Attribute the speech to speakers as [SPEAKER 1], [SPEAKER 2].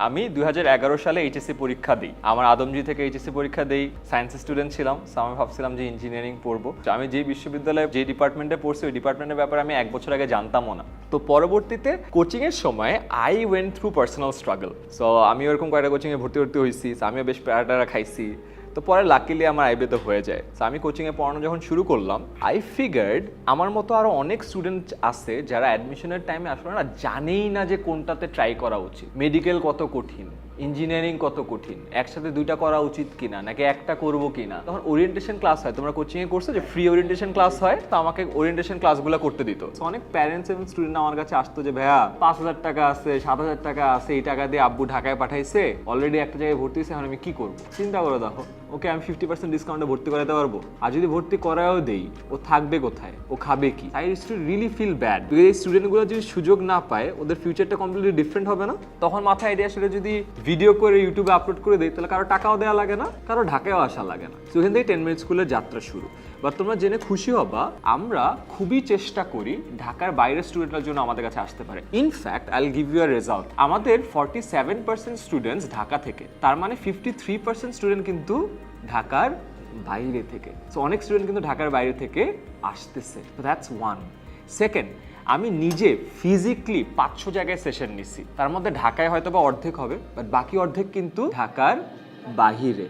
[SPEAKER 1] আমি 2011 সালে এইচএসসি পরীক্ষা দিই। আমার আদমজি থেকে এইচএসসি পরীক্ষা দিই, সায়েন্স স্টুডেন্ট ছিলাম। সো আমি ভাবছিলাম যে ইঞ্জিনিয়ারিং পড়বো। আমি যে বিশ্ববিদ্যালয়ে যে ডিপার্টমেন্টে পড়ছি ওই ডিপার্টমেন্টের ব্যাপারে আমি 1 বছর আগে জানতামও না। তো পরবর্তীতে কোচিংয়ের সময় I went through personal struggle. So আমি ওরকম কয়েকটা কোচিংয়ে ভর্তি হয়েছি, আমিও বেশ প্যারাটারা খাইছি। তো পরে লাকিলি আমার আইবিতে হয়ে যায়। সো আমি কোচিংয়ে পড়ানো যখন শুরু করলাম, আই ফিগার্ড আমার মতো আরও অনেক স্টুডেন্ট আছে যারা অ্যাডমিশনের টাইমে আসলে না জানেই না যে কোনটাতে ট্রাই করা উচিত। মেডিকেল কত কঠিন, ইঞ্জিনিয়ারিং কত কঠিন, একসাথে দুইটা করা উচিত কিনা, নাকি একটা করবো কিনা। তখন ওরিয়েন্টেশন ক্লাস হয়, তোমরা কোচিংয়ে করছো যে ফ্রি ওরিয়েন্টেশন ক্লাস হয়, তো আমাকে ওরিয়েন্টেশন ক্লাসগুলো করতে দিত। অনেক প্যারেন্টস এবং স্টুডেন্ট আমার কাছে আসতো যে ভাইয়া 5,000 টাকা আছে, 7,000 টাকা আছে, এই টাকা দিয়ে আব্বু ঢাকায় পাঠাইছে, অলরেডি একটা জায়গায় ভর্তি হয়েছে, এখন আমি কি করবো? চিন্তা করে দেখো, ওকে আমি 50% ডিসকাউন্টে ভর্তি করাতে পারবো, আর যদি ভর্তি করাও দেই ও থাকবে কোথায়, ও খাবে কি? I use to really feel bad. Because এই স্টুডেন্টগুলো যদি সুযোগ না পায়, ওদের ফিউচারটা কমপ্লিটলি ডিফারেন্ট হবে না? তখন মাথায় আইডিয়া আসলে যদি ভিডিও করে ইউটিউবে আপলোড করে দেয়, তাহলে কারো টাকাও দেওয়া লাগে না, কারো ঢাকায়ও আসা লাগে না। তো এখান থেকে 10 মিনিট স্কুলের যাত্রা শুরু। বা তোমরা জেনে খুশি হবা, আমরা খুবই চেষ্টা করি ঢাকার বাইরের স্টুডেন্টরা জন্য আমাদের কাছে আসতে পারে। In fact I will give you a result. আমাদের 47% স্টুডেন্টস ঢাকা থেকে, তার মানে 53% স্টুডেন্ট কিন্তু ঢাকার বাইরে থেকে। সো অনেক স্টুডেন্ট কিন্তু ঢাকার বাইরে থেকে আসতেছে। That's one. সেকেন্ড, আমি নিজে ফিজিক্যালি 500 জায়গায় সেশন নিছি, তার মধ্যে ঢাকায় হয়তো বা অর্ধেক হবে, বাট বাকি অর্ধেক কিন্তু ঢাকার বাহিরে।